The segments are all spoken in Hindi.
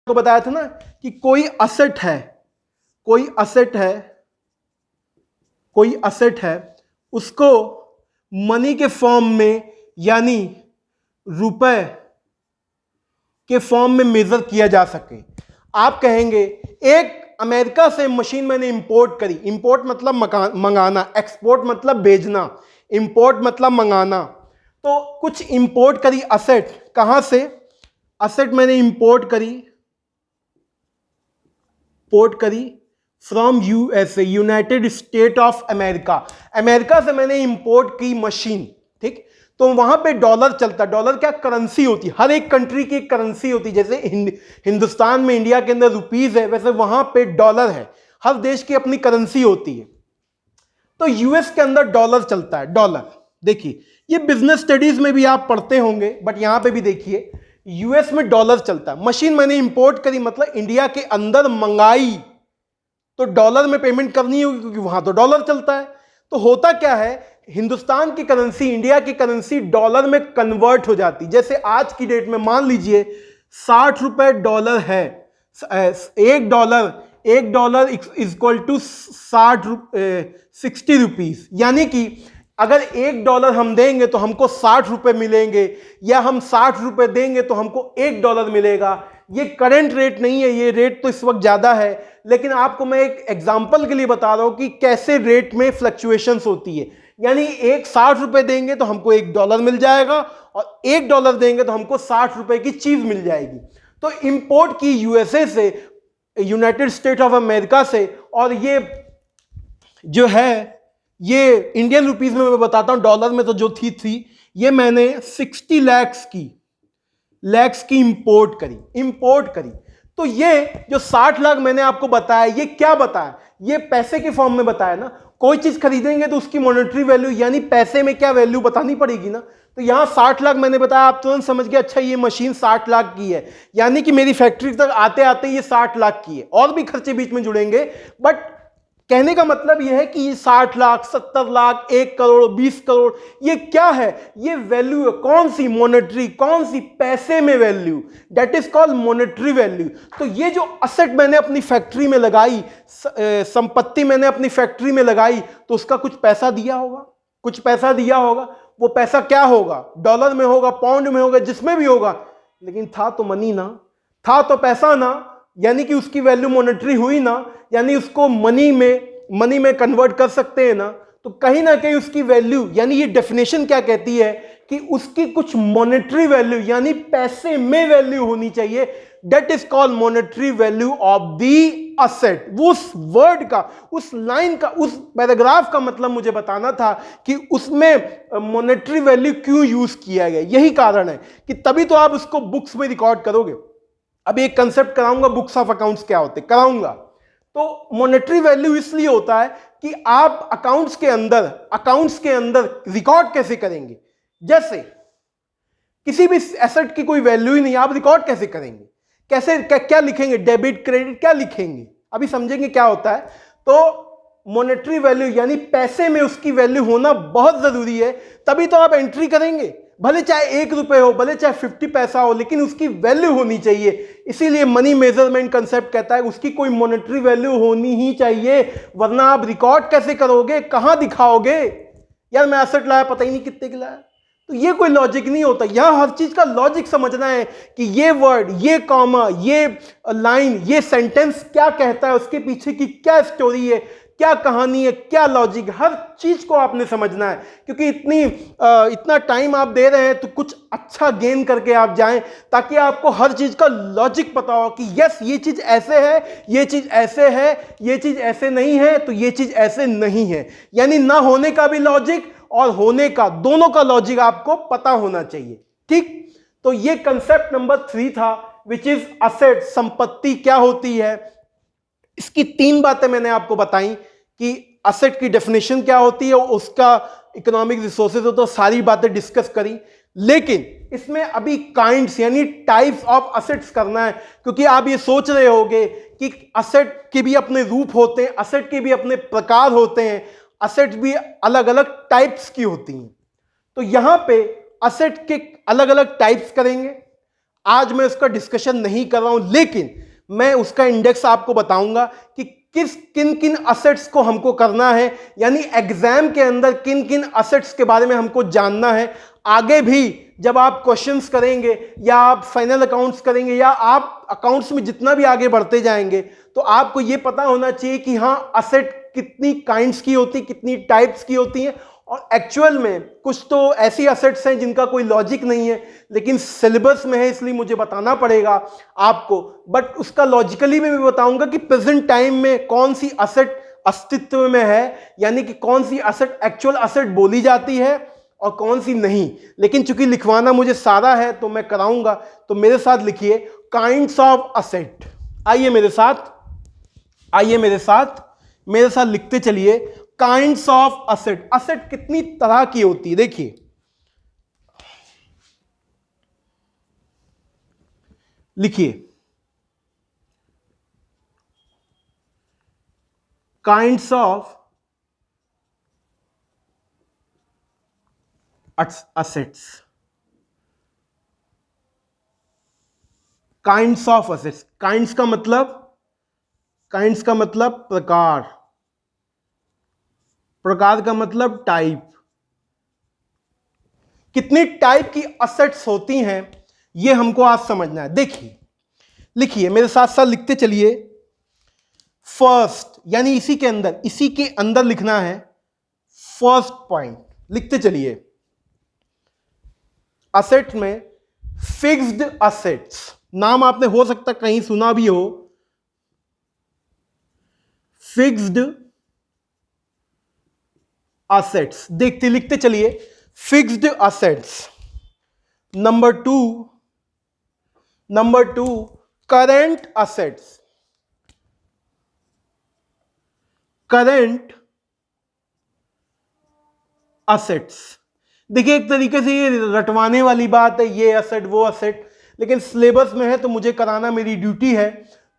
को बताया था ना कि कोई असेट है, कोई असेट है उसको मनी के फॉर्म में यानी रुपए के फॉर्म में मेजर किया जा सके। आप कहेंगे एक अमेरिका से मशीन मैंने इंपोर्ट करी, इंपोर्ट मतलब मंगाना, एक्सपोर्ट मतलब भेजना, इंपोर्ट मतलब मंगाना। तो कुछ इंपोर्ट करी असेट, कहां से? असेट मैंने इंपोर्ट करी from USA, United state of America. America से मैंने इंपोर्ट की मशीन, ठीक। तो वहां पे डॉलर चलता। डॉलर क्या करेंसी होती है, हर एक कंट्री की एक करेंसी होती है। जैसे हिंदुस्तान में, इंडिया के अंदर रुपीज है, वैसे वहां पे डॉलर है। हर देश की अपनी करेंसी होती है। तो यूएस के अंदर डॉलर चलता है। डॉलर देखिए, ये बिजनेस स्टडीज में भी आप पढ़ते होंगे, बट यहां पे भी देखिए यूएस में डॉलर चलता है। मशीन मैंने इंपोर्ट करी मतलब इंडिया के अंदर मंगाई, तो डॉलर में पेमेंट करनी होगी क्योंकि वहां तो डॉलर चलता है। तो होता क्या है, हिंदुस्तान की करेंसी, इंडिया की करेंसी डॉलर में कन्वर्ट हो जाती। जैसे आज की डेट में मान लीजिए 60 रुपए डॉलर है, एक डॉलर इक्वल टू 60 रुपीज। यानी कि अगर $1 हम देंगे तो हमको 60 रुपए मिलेंगे, या हम 60 रुपए देंगे तो हमको $1 मिलेगा। ये करंट रेट नहीं है, ये रेट तो इस वक्त ज्यादा है, लेकिन आपको मैं एक एग्जांपल के लिए बता रहा हूं कि कैसे रेट में फ्लक्चुएशंस होती है। यानी एक 60 रुपए देंगे तो हमको $1 मिल जाएगा, और $1 देंगे तो हमको 60 रुपए की चीज मिल जाएगी। तो इंपोर्ट की यूएसए से, यूनाइटेड स्टेट ऑफ अमेरिका से, और ये जो है ये इंडियन रुपीस में मैं बताता हूं, डॉलर में तो जो थी ये मैंने 60 लैक्स की इंपोर्ट करी। तो ये जो 60 लाख मैंने आपको बताया, ये क्या बताया? ये पैसे के फॉर्म में बताया ना। कोई चीज खरीदेंगे तो उसकी मॉनेटरी वैल्यू यानी पैसे में क्या वैल्यू बतानी पड़ेगी ना। तो यहां 60 लाख मैंने बताया, आप तुरंत समझ गए, अच्छा ये मशीन 60 लाख की है, यानी कि मेरी फैक्ट्री तक आते आते ये 60 लाख की है। और भी खर्चे बीच में जुड़ेंगे, बट कहने का मतलब यह है कि ये 60 लाख, 70 लाख, 1 करोड़, 20 करोड़, ये क्या है? ये वैल्यू है। कौन सी? मॉनेटरी। कौन सी? पैसे में value. That is called monetary value. तो ये जो असेट मैंने अपनी फैक्ट्री में लगाई, संपत्ति मैंने अपनी फैक्ट्री में लगाई, तो उसका कुछ पैसा दिया होगा। वो पैसा क्या होगा? डॉलर में होगा, पाउंड में होगा, जिसमें भी होगा, लेकिन था तो मनी ना, था तो पैसा ना, यानी कि उसकी वैल्यू मॉनेटरी हुई ना, यानी उसको मनी में कन्वर्ट कर सकते हैं ना। तो कहीं ना कहीं उसकी वैल्यू, यानी ये डेफिनेशन क्या कहती है कि उसकी कुछ मॉनेटरी वैल्यू यानी पैसे में वैल्यू होनी चाहिए। That is called monetary value of the asset. उस वर्ड का, उस लाइन का, उस पैराग्राफ का मतलब मुझे बताना था कि उसमें मॉनेटरी वैल्यू क्यों यूज किया गया। यही कारण है कि तभी तो आप उसको बुक्स में रिकॉर्ड करोगे। अब एक कंसेप्ट कराऊंगा, बुक्स ऑफ अकाउंट्स क्या होते कराऊंगा। तो मॉनेटरी वैल्यू इसलिए होता है कि आप अकाउंट्स के अंदर रिकॉर्ड कैसे करेंगे। जैसे किसी भी एसेट की कोई वैल्यू ही नहीं, आप रिकॉर्ड कैसे करेंगे? क्या लिखेंगे? डेबिट, क्रेडिट, क्या लिखेंगे? अभी समझेंगे क्या होता है। तो मॉनेटरी वैल्यू यानी पैसे में उसकी वैल्यू होना बहुत जरूरी है, तभी तो आप एंट्री करेंगे। भले चाहे ₹1 हो, भले चाहे 50 पैसा हो, लेकिन उसकी वैल्यू होनी चाहिए। इसीलिए मनी मेजरमेंट कंसेप्ट कहता है उसकी कोई मॉनेटरी वैल्यू होनी ही चाहिए, वरना आप रिकॉर्ड कैसे करोगे, कहां दिखाओगे? यार मैं एसेट लाया, पता ही नहीं कितने की लाया। तो ये कोई लॉजिक नहीं होता। यहां हर चीज का लॉजिक समझना है कि ये वर्ड, ये कॉमा, ये लाइन, ये सेंटेंस क्या कहता है, उसके पीछे की क्या स्टोरी है, क्या कहानी है, क्या लॉजिक, हर चीज को आपने समझना है। क्योंकि इतना टाइम आप दे रहे हैं तो कुछ अच्छा गेन करके आप जाएं, ताकि आपको हर चीज का लॉजिक पता हो कि यस ये चीज ऐसे है, ये चीज ऐसे है, ये चीज ऐसे नहीं है, तो ये चीज ऐसे नहीं है। यानी ना होने का भी लॉजिक और होने का, दोनों का लॉजिक आपको पता होना चाहिए। ठीक, तो ये कंसेप्ट नंबर 3 था, विच इज असेट। संपत्ति क्या होती है, इसकी 3 बातें मैंने आपको बताई कि असेट की डेफिनेशन क्या होती है, उसका इकोनॉमिक रिसोर्सेज हो, तो सारी बातें डिस्कस करी। लेकिन इसमें अभी काइंड्स यानी टाइप्स ऑफ असेट्स करना है, क्योंकि आप ये सोच रहे होंगे कि असेट के भी अपने रूप होते हैं, असेट के भी अपने प्रकार होते हैं, असेट भी अलग अलग टाइप्स की होती हैं। तो यहां पे असेट के अलग अलग टाइप्स करेंगे। आज मैं उसका डिस्कशन नहीं कर रहा हूं, लेकिन मैं उसका इंडेक्स आपको बताऊंगा कि किन किन असेट्स को हमको करना है, यानी एग्जाम के अंदर किन किन असेट्स के बारे में हमको जानना है। आगे भी जब आप क्वेश्चंस करेंगे या आप फाइनल अकाउंट्स करेंगे या आप अकाउंट्स में जितना भी आगे बढ़ते जाएंगे, तो आपको यह पता होना चाहिए कि हाँ, असेट कितनी काइंड्स की होती, कितनी टाइप्स की होती हैं, और एक्चुअल में कुछ तो ऐसी असेट्स हैं जिनका कोई लॉजिक नहीं है, लेकिन सिलेबस में है इसलिए मुझे बताना पड़ेगा आपको। बट उसका लॉजिकली में भी बताऊंगा कि प्रेजेंट टाइम में कौन सी असेट अस्तित्व में है, यानी कि कौन सी असेट एक्चुअल असेट बोली जाती है और कौन सी नहीं। लेकिन चूंकि लिखवाना मुझे सारा है तो मैं कराऊंगा, तो मेरे साथ लिखिए काइंड्स ऑफ असेट। आइए मेरे साथ, आइए मेरे साथ लिखते चलिए काइंड्स ऑफ असेट। असेट कितनी तरह की होती है, देखिए लिखिए kinds of assets. Kinds of assets, kinds का मतलब प्रकार, प्रकार का मतलब टाइप। कितनी टाइप की असेट्स होती हैं ये हमको आज समझना है। देखिए लिखिए मेरे साथ साथ लिखते चलिए। फर्स्ट, यानी इसी के अंदर लिखना है फर्स्ट पॉइंट, लिखते चलिए। असेट में फिक्स्ड असेट्स, नाम आपने हो सकता कहीं सुना भी हो, फिक्स्ड असेट्स। देखते लिखते चलिए fixed assets. Number two current assets. Current assets, देखिए एक तरीके से ये रटवाने वाली बात है, ये असेट वो असेट, लेकिन सिलेबस में है तो मुझे कराना मेरी ड्यूटी है।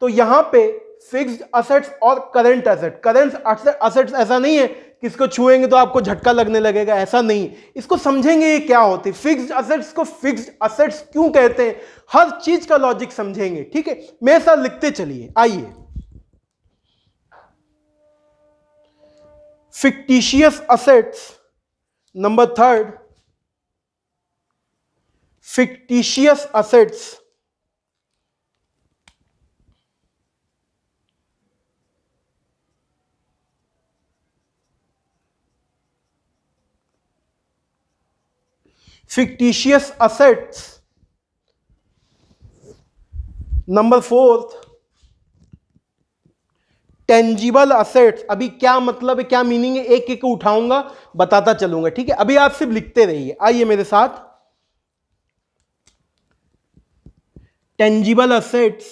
तो यहां पे फिक्स्ड असेट्स और करंट असेट। करंट असेट्स ऐसा नहीं है कि इसको छुएंगे तो आपको झटका लगने लगेगा, ऐसा नहीं। इसको समझेंगे ये क्या होती है, फिक्स्ड असेट्स को फिक्स्ड असेट्स क्यों कहते हैं, हर चीज का लॉजिक समझेंगे, ठीक है। मेरे साथ लिखते चलिए, आइए। Fictitious assets, number third, fictitious assets। fictitious assets। Number fourth, tangible assets. अभी क्या मतलब है, क्या मीनिंग है, एक एक उठाऊंगा बताता चलूंगा, ठीक है। अभी आप सिर्फ लिखते रहिए, आइए मेरे साथ। Tangible assets,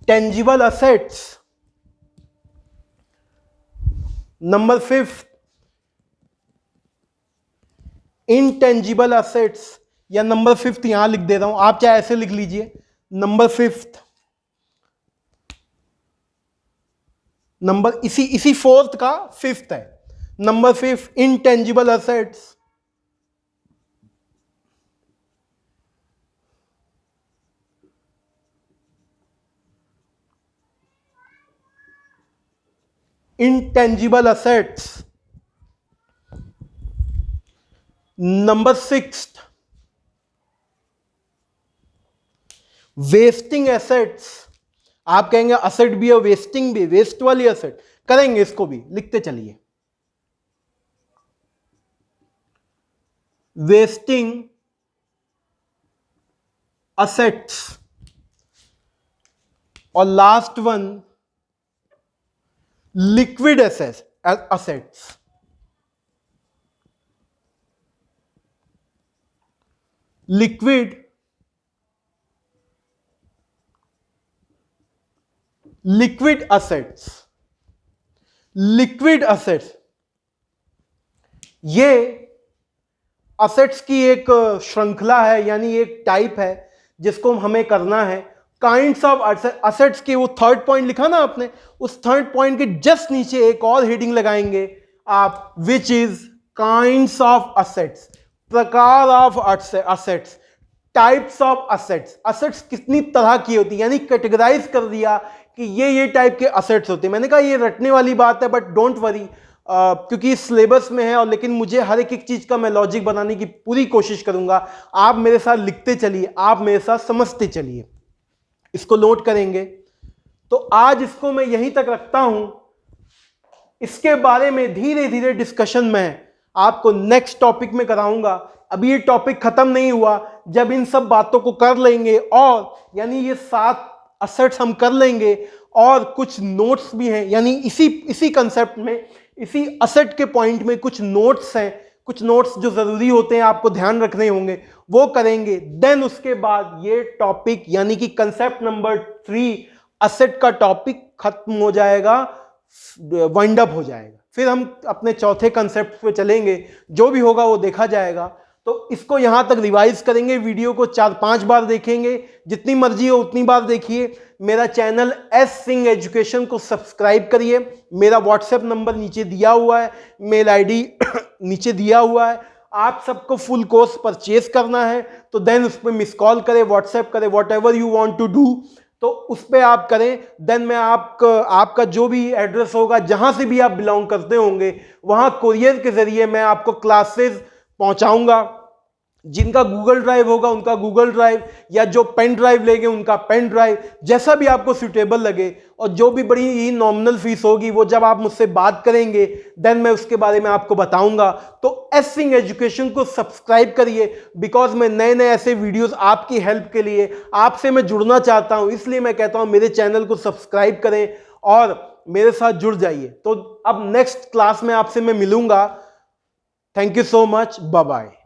tangible assets. Number fifth, intangible assets, या नंबर फिफ्थ यहां लिख दे रहा हूं, आप चाहे ऐसे लिख लीजिए। नंबर फिफ्थ, नंबर इसी फोर्थ का फिफ्थ है। Number fifth, intangible assets. Intangible assets. Number sixth, wasting assets. आप कहेंगे असेट भी है वेस्टिंग भी, वेस्ट वाली असेट करेंगे, इसको भी लिखते चलिए। Wasting assets. और last one, liquid assets. Liquid assets. Liquid assets ये असेट्स की एक श्रृंखला है, यानी एक टाइप है जिसको हमें करना है। काइंड्स ऑफ असेट्स के वो थर्ड पॉइंट लिखा ना आपने, उस थर्ड पॉइंट के जस्ट नीचे एक और हेडिंग लगाएंगे, आप which is kinds of assets, प्रकार of assets, types of assets. Assets कितनी तरह की होती है, यानी कैटेगराइज कर दिया कि ये टाइप के असेट्स होते हैं। मैंने कहा ये रटने वाली बात है, बट डोंट वरी, क्योंकि सिलेबस में है, और लेकिन मुझे हर एक चीज का मैं लॉजिक बनाने की पूरी कोशिश करूंगा। आप मेरे साथ लिखते चलिए, आप मेरे साथ समझते चलिए, इसको नोट करेंगे। तो आज इसको मैं यहीं तक रखता हूं। इसके बारे में धीरे धीरे डिस्कशन मैं आपको नेक्स्ट टॉपिक में कराऊंगा। अभी ये टॉपिक खत्म नहीं हुआ। जब इन सब बातों को कर लेंगे, और यानी ये 7 असेट्स हम कर लेंगे, और कुछ नोट्स भी हैं, यानी इसी कंसेप्ट में, इसी असेट के पॉइंट में कुछ नोट्स हैं, कुछ नोट्स जो जरूरी होते हैं आपको ध्यान रखने होंगे, वो करेंगे। देन उसके बाद ये टॉपिक यानी कि कंसेप्ट नंबर 3 असेट का टॉपिक खत्म हो जाएगा, वाइंड अप हो जाएगा। फिर हम अपने चौथे कंसेप्ट पे चलेंगे, जो भी होगा वो देखा जाएगा। तो इसको यहां तक रिवाइज करेंगे, वीडियो को 4-5 बार देखेंगे, जितनी मर्जी हो उतनी बार देखिए। मेरा चैनल एस सिंह एजुकेशन को सब्सक्राइब करिए। मेरा व्हाट्सएप नंबर नीचे दिया हुआ है, मेल आईडी नीचे दिया हुआ है। आप सबको फुल कोर्स परचेज करना है तो देन उस पर मिस कॉल करें, व्हाट्सएप करें, whatever you want to do, तो उस पर आप करें। देन मैं आपका जो भी एड्रेस होगा, जहां से भी आप बिलोंग करते होंगे, वहां कोरियर के जरिए मैं आपको क्लासेस पहुंचाऊंगा। जिनका गूगल ड्राइव होगा उनका गूगल ड्राइव, या जो पेन ड्राइव लेंगे उनका पेन ड्राइव, जैसा भी आपको सूटेबल लगे। और जो भी बड़ी ही नॉमिनल फीस होगी वो जब आप मुझसे बात करेंगे देन मैं उसके बारे में आपको बताऊंगा। तो एस सिंह एजुकेशन को सब्सक्राइब करिए, बिकॉज मैं नए नए ऐसे वीडियोस आपकी हेल्प के लिए, आपसे मैं जुड़ना चाहता हूं, इसलिए मैं कहता हूं मेरे चैनल को सब्सक्राइब करें और मेरे साथ जुड़ जाइए। तो अब नेक्स्ट क्लास में आपसे मैं मिलूंगा। Thank you so much, bye bye.